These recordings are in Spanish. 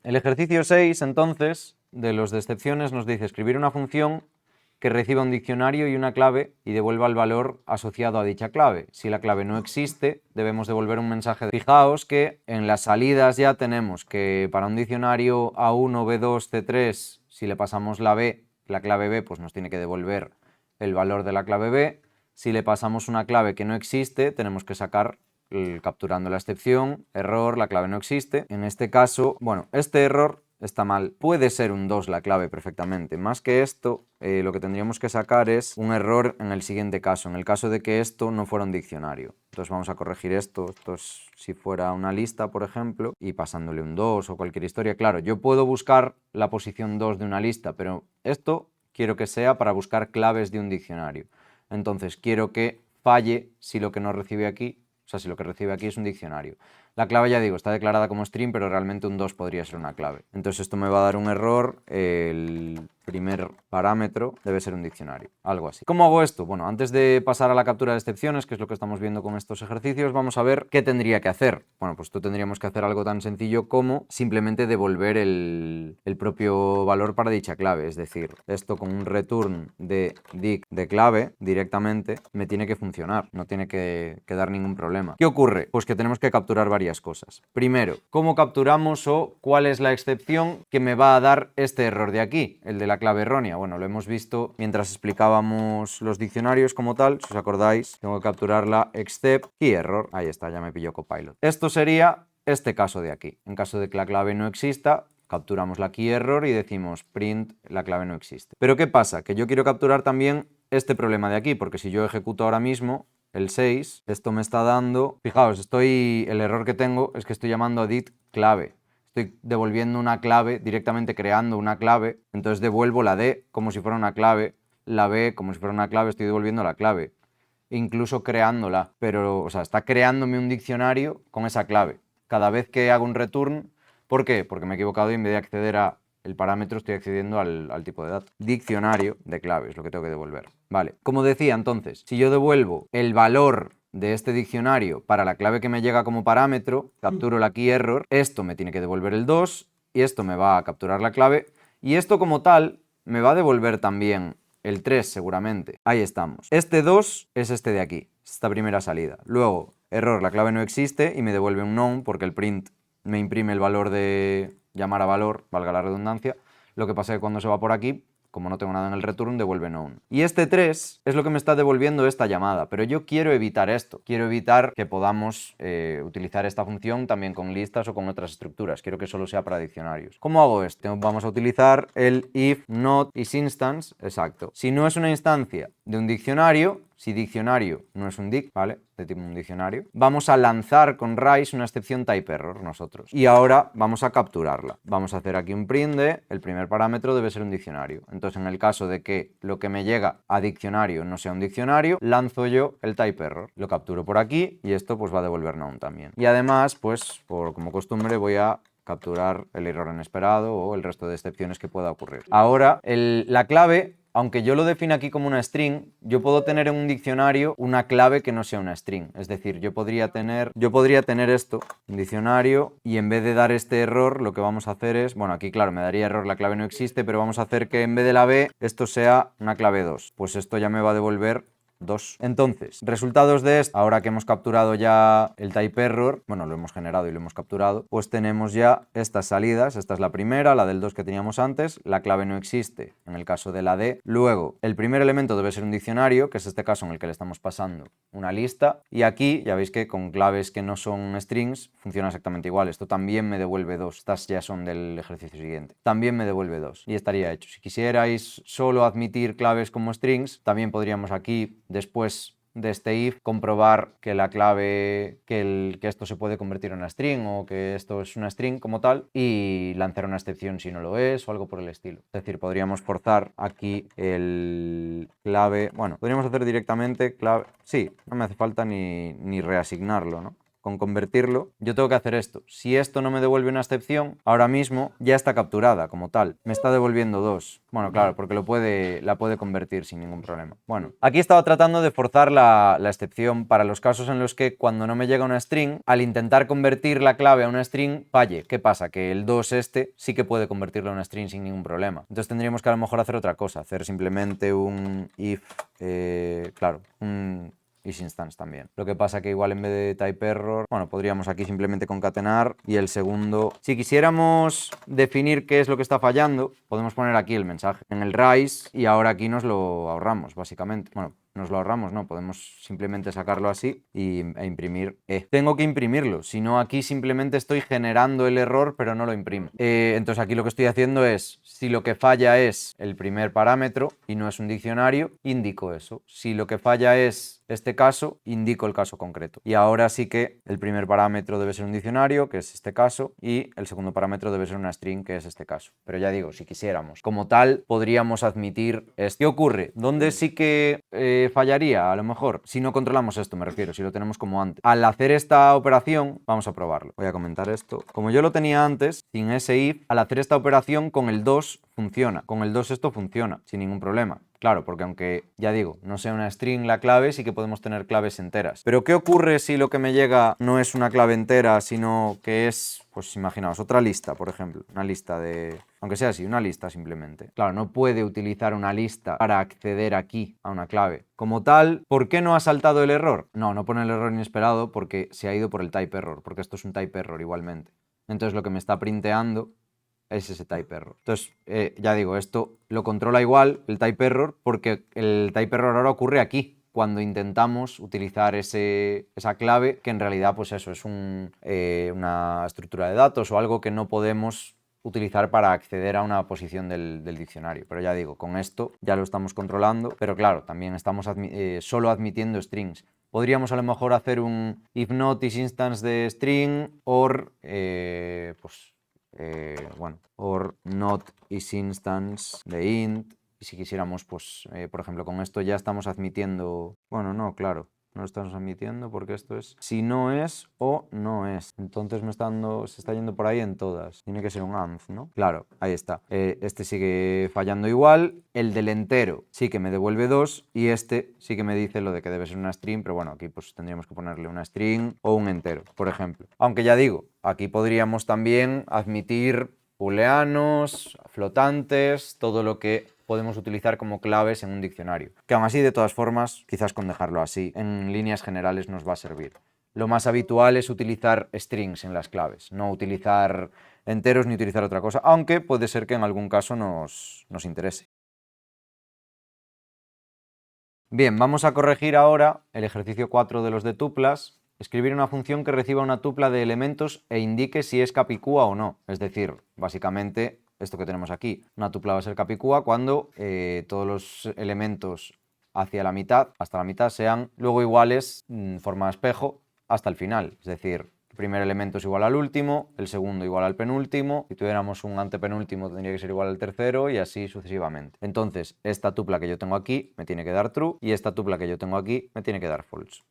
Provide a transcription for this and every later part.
El ejercicio 6, entonces, de los de excepciones nos dice escribir una función que reciba un diccionario y una clave y devuelva el valor asociado a dicha clave. Si la clave no existe, debemos devolver un mensaje. Fijaos que en las salidas ya tenemos que para un diccionario A1, B2, C3, si le pasamos la B, la clave B, pues nos tiene que devolver el valor de la clave B. Si le pasamos una clave que no existe, tenemos que sacar capturando la excepción, error, la clave no existe. En este caso, bueno, este error está mal. Puede ser un 2 la clave perfectamente. Más que esto, lo que tendríamos que sacar es un error en el siguiente caso, en el caso de que esto no fuera un diccionario. Entonces vamos a corregir esto. Esto es si fuera una lista, por ejemplo, y pasándole un 2 o cualquier historia. Claro, yo puedo buscar la posición 2 de una lista, pero esto quiero que sea para buscar claves de un diccionario. Entonces quiero que falle si lo que no recibe aquí, o sea, si lo que recibe aquí es un diccionario. La clave, ya digo, está declarada como string, pero realmente un 2 podría ser una clave. Entonces esto me va a dar un error, el primer parámetro debe ser un diccionario, algo así. ¿Cómo hago esto? Bueno, antes de pasar a la captura de excepciones, que es lo que estamos viendo con estos ejercicios, vamos a ver qué tendría que hacer. Bueno, pues esto tendríamos que hacer algo tan sencillo como simplemente devolver el propio valor para dicha clave, es decir, esto con un return de dict de clave directamente me tiene que funcionar, no tiene que dar ningún problema. ¿Qué ocurre? Pues que tenemos que capturar varias cosas. Primero, ¿cómo capturamos o cuál es la excepción que me va a dar este error de aquí, el de la clave errónea? Bueno, lo hemos visto mientras explicábamos los diccionarios como tal. Si os acordáis, tengo que capturar la except key error. Ahí está, ya me pilló Copilot. Esto sería este caso de aquí. En caso de que la clave no exista, capturamos la key error y decimos print la clave no existe. Pero ¿qué pasa? Que yo quiero capturar también este problema de aquí, porque si yo ejecuto ahora mismo el 6, esto me está dando, fijaos, el error que tengo es que estoy llamando a dit clave. Estoy devolviendo una clave, directamente creando una clave, entonces devuelvo la D como si fuera una clave, la B como si fuera una clave, estoy devolviendo la clave, incluso creándola, pero, o sea, está creándome un diccionario con esa clave. Cada vez que hago un return, ¿por qué? Porque me he equivocado y en vez de acceder a el parámetro estoy accediendo al tipo de dato. Diccionario de clave es lo que tengo que devolver. Vale, como decía entonces, si yo devuelvo el valor de este diccionario para la clave que me llega como parámetro, capturo la key error, esto me tiene que devolver el 2 y esto me va a capturar la clave y esto como tal me va a devolver también el 3 seguramente. Ahí estamos. Este 2 es este de aquí, esta primera salida. Luego, error, la clave no existe y me devuelve un none porque el print me imprime el valor de llamar a valor, valga la redundancia. Lo que pasa es que cuando se va por aquí, como no tengo nada en el return, devuelve none. Y este 3 es lo que me está devolviendo esta llamada, pero yo quiero evitar esto. Quiero evitar que podamos utilizar esta función también con listas o con otras estructuras. Quiero que solo sea para diccionarios. ¿Cómo hago esto? Vamos a utilizar el if not isInstance, exacto. Si no es una instancia de un diccionario, si diccionario no es un dict, ¿vale? De tipo un diccionario, vamos a lanzar con raíz una excepción type error nosotros. Y ahora vamos a capturarla. Vamos a hacer aquí un print de el primer parámetro debe ser un diccionario. Entonces, en el caso de que lo que me llega a diccionario no sea un diccionario, lanzo yo el type error. Lo capturo por aquí y esto pues va a devolver none también. Y además, pues como costumbre voy a capturar el error inesperado o el resto de excepciones que pueda ocurrir. Ahora, la clave, aunque yo lo define aquí como una string, yo puedo tener en un diccionario una clave que no sea una string. Es decir, yo podría tener esto, un diccionario, y en vez de dar este error, lo que vamos a hacer es, bueno, aquí claro, me daría error, la clave no existe, pero vamos a hacer que en vez de la B, esto sea una clave 2. Pues esto ya me va a devolver 2. Entonces, resultados de esto, ahora que hemos capturado ya el type error, bueno, lo hemos generado y lo hemos capturado, pues tenemos ya estas salidas. Esta es la primera, la del 2 que teníamos antes, la clave no existe en el caso de la D. Luego, el primer elemento debe ser un diccionario, que es este caso en el que le estamos pasando una lista, y aquí ya veis que con claves que no son strings funciona exactamente igual. Esto también me devuelve 2. Estas ya son del ejercicio siguiente. También me devuelve 2 y estaría hecho. Si quisierais solo admitir claves como strings, también podríamos aquí, después de este if, comprobar que la clave, que esto se puede convertir en una string o que esto es una string como tal y lanzar una excepción si no lo es o algo por el estilo. Es decir, podríamos forzar aquí el clave, bueno, podríamos hacer directamente clave, sí, no me hace falta ni reasignarlo, ¿no? con convertirlo, yo tengo que hacer esto. Si esto no me devuelve una excepción, ahora mismo ya está capturada como tal. Me está devolviendo 2. Bueno, claro, porque la puede convertir sin ningún problema. Bueno, aquí estaba tratando de forzar la excepción para los casos en los que cuando no me llega una string, al intentar convertir la clave a una string, falle. ¿Qué pasa? Que el 2 sí que puede convertirlo a una string sin ningún problema. Entonces tendríamos que a lo mejor hacer otra cosa, hacer simplemente un if, claro, un isInstance también. Lo que pasa que igual en vez de type error, bueno, podríamos aquí simplemente concatenar y el segundo, si quisiéramos definir qué es lo que está fallando, podemos poner aquí el mensaje en el rise y ahora aquí nos lo ahorramos, básicamente. Bueno, nos lo ahorramos, no, podemos simplemente sacarlo así e imprimir E. Tengo que imprimirlo, si no aquí simplemente estoy generando el error pero no lo imprimo. Entonces aquí lo que estoy haciendo es, si lo que falla es el primer parámetro y no es un diccionario, indico eso. Si lo que falla es este caso, indico el caso concreto. Y ahora sí que el primer parámetro debe ser un diccionario, que es este caso, y el segundo parámetro debe ser una string, que es este caso. Pero ya digo, si quisiéramos. Como tal, podríamos admitir esto. ¿Qué ocurre? ¿Dónde sí que fallaría? A lo mejor, si no controlamos esto, me refiero, si lo tenemos como antes. Al hacer esta operación, vamos a probarlo. Voy a comentar esto. Como yo lo tenía antes, sin ese if, al hacer esta operación con el 2 funciona. Con el 2 esto funciona, sin ningún problema. Claro, porque aunque, ya digo, no sea una string la clave, sí que podemos tener claves enteras. Pero ¿qué ocurre si lo que me llega no es una clave entera, sino que es, pues imaginaos, otra lista, por ejemplo? Una lista de... Aunque sea así, una lista simplemente. Claro, no puede utilizar una lista para acceder aquí a una clave. Como tal, ¿por qué no ha saltado el error? No, no pone el error inesperado porque se ha ido por el type error, porque esto es un type error igualmente. Entonces lo que me está printeando es ese type error. Entonces, ya digo, esto lo controla igual el type error porque el type error ahora ocurre aquí, cuando intentamos utilizar esa clave, que en realidad pues eso es una estructura de datos o algo que no podemos utilizar para acceder a una posición del diccionario. Pero ya digo, con esto ya lo estamos controlando, pero claro, también estamos solo admitiendo strings. Podríamos a lo mejor hacer un if not is instance de string or, or not is instance de int. Y si quisiéramos, pues, por ejemplo, con esto ya estamos admitiendo... Bueno, no, claro, no lo estamos admitiendo porque esto es si no es o no es. Entonces se está yendo por ahí en todas. Tiene que ser un AND, ¿no? Claro, ahí está. Este sigue fallando igual. El del entero sí que me devuelve 2 y este sí que me dice lo de que debe ser una string, pero bueno, aquí pues tendríamos que ponerle una string o un entero, por ejemplo. Aunque ya digo, aquí podríamos también admitir booleanos, flotantes, todo lo que podemos utilizar como claves en un diccionario. Que aún así, de todas formas, quizás con dejarlo así, en líneas generales nos va a servir. Lo más habitual es utilizar strings en las claves, no utilizar enteros ni utilizar otra cosa, aunque puede ser que en algún caso nos interese. Bien, vamos a corregir ahora el ejercicio 4 de los de tuplas. Escribir una función que reciba una tupla de elementos e indique si es capicúa o no. Es decir, básicamente esto que tenemos aquí. Una tupla va a ser capicúa cuando todos los elementos hacia la mitad, hasta la mitad, sean luego iguales en forma de espejo hasta el final. Es decir, el primer elemento es igual al último, el segundo igual al penúltimo, si tuviéramos un antepenúltimo tendría que ser igual al tercero y así sucesivamente. Entonces, esta tupla que yo tengo aquí me tiene que dar true y esta tupla que yo tengo aquí me tiene que dar false.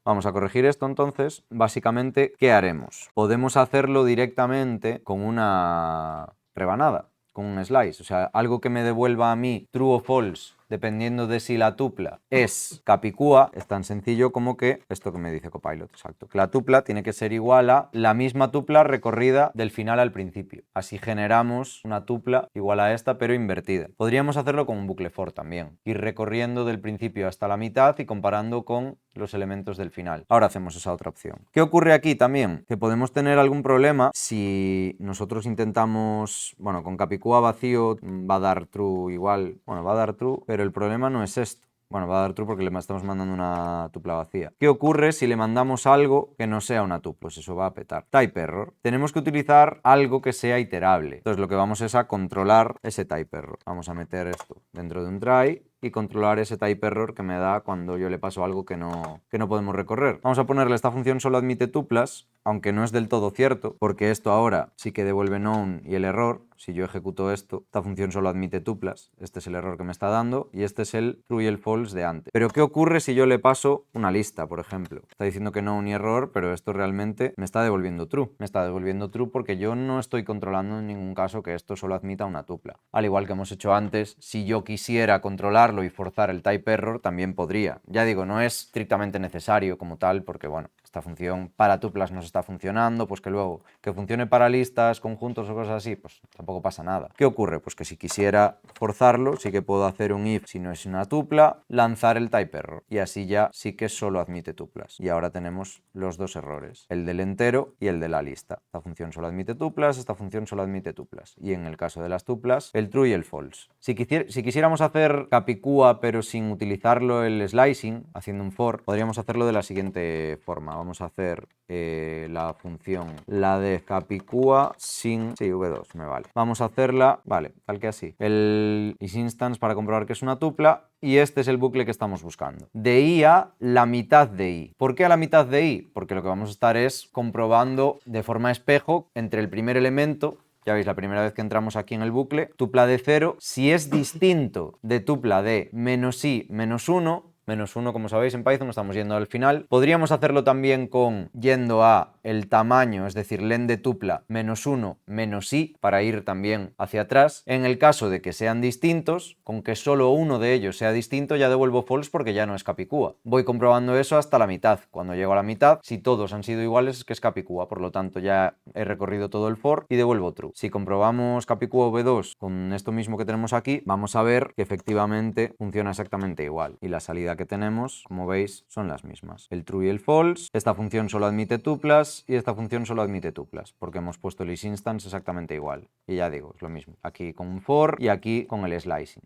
Vamos a corregir esto entonces. Básicamente, ¿qué haremos? Podemos hacerlo directamente con una rebanada, con un slice, o sea, algo que me devuelva a mí true o false dependiendo de si la tupla es capicúa, es tan sencillo como que esto que me dice Copilot, exacto, que la tupla tiene que ser igual a la misma tupla recorrida del final al principio. Así generamos una tupla igual a esta, pero invertida. Podríamos hacerlo con un bucle for también, ir recorriendo del principio hasta la mitad y comparando con los elementos del final. Ahora hacemos esa otra opción. ¿Qué ocurre aquí también? Que podemos tener algún problema si nosotros intentamos, bueno, con capicúa vacío va a dar true igual, bueno, va a dar true, pero el problema no es esto. Bueno, va a dar true porque le estamos mandando una tupla vacía. ¿Qué ocurre si le mandamos algo que no sea una tupla? Pues eso va a petar. Type error. Tenemos que utilizar algo que sea iterable. Entonces lo que vamos es a controlar ese type error. Vamos a meter esto dentro de un try y controlar ese type error que me da cuando yo le paso algo que no podemos recorrer. Vamos a ponerle esta función solo admite tuplas, aunque no es del todo cierto, porque esto ahora sí que devuelve known y el error. Si yo ejecuto esto, esta función solo admite tuplas. Este es el error que me está dando y este es el true y el false de antes. Pero ¿qué ocurre si yo le paso una lista, por ejemplo? Está diciendo que no ni error, pero esto realmente me está devolviendo true. Me está devolviendo true porque yo no estoy controlando en ningún caso que esto solo admita una tupla. Al igual que hemos hecho antes, si yo quisiera controlarlo y forzar el type error, también podría. Ya digo, no es estrictamente necesario como tal, porque bueno, esta función para tuplas nos está funcionando, pues que luego que funcione para listas, conjuntos o cosas así, pues tampoco pasa nada. ¿Qué ocurre? Pues que si quisiera forzarlo, sí que puedo hacer un if si no es una tupla, lanzar el type error y así ya sí que solo admite tuplas. Y ahora tenemos los dos errores, el del entero y el de la lista. Esta función solo admite tuplas, esta función solo admite tuplas. Y en el caso de las tuplas, el true y el false. Si quisiéramos hacer Capicúa pero sin utilizarlo el slicing, haciendo un for, podríamos hacerlo de la siguiente forma. Vamos a hacer la función, la de Capicúa sin... Sí, v2 me vale. Vamos a hacerla, vale, tal que así. El isInstance para comprobar que es una tupla y este es el bucle que estamos buscando. De i a la mitad de i. ¿Por qué a la mitad de i? Porque lo que vamos a estar es comprobando de forma espejo entre el primer elemento. Ya veis, la primera vez que entramos aquí en el bucle, tupla de 0, si es distinto de tupla de menos i menos 1, menos 1, como sabéis, en Python estamos yendo al final. Podríamos hacerlo también con yendo a el tamaño, es decir, len de tupla menos 1 menos i, para ir también hacia atrás. En el caso de que sean distintos, con que solo uno de ellos sea distinto, ya devuelvo false porque ya no es Capicúa. Voy comprobando eso hasta la mitad. Cuando llego a la mitad, si todos han sido iguales, es que es Capicúa. Por lo tanto, ya he recorrido todo el for y devuelvo true. Si comprobamos Capicúa v2 con esto mismo que tenemos aquí, vamos a ver que efectivamente funciona exactamente igual. Y la salida que tenemos, como veis, son las mismas. El true y el false. Esta función solo admite tuplas y esta función solo admite tuplas, porque hemos puesto el isInstance exactamente igual. Y ya digo, es lo mismo. Aquí con un for y aquí con el slicing.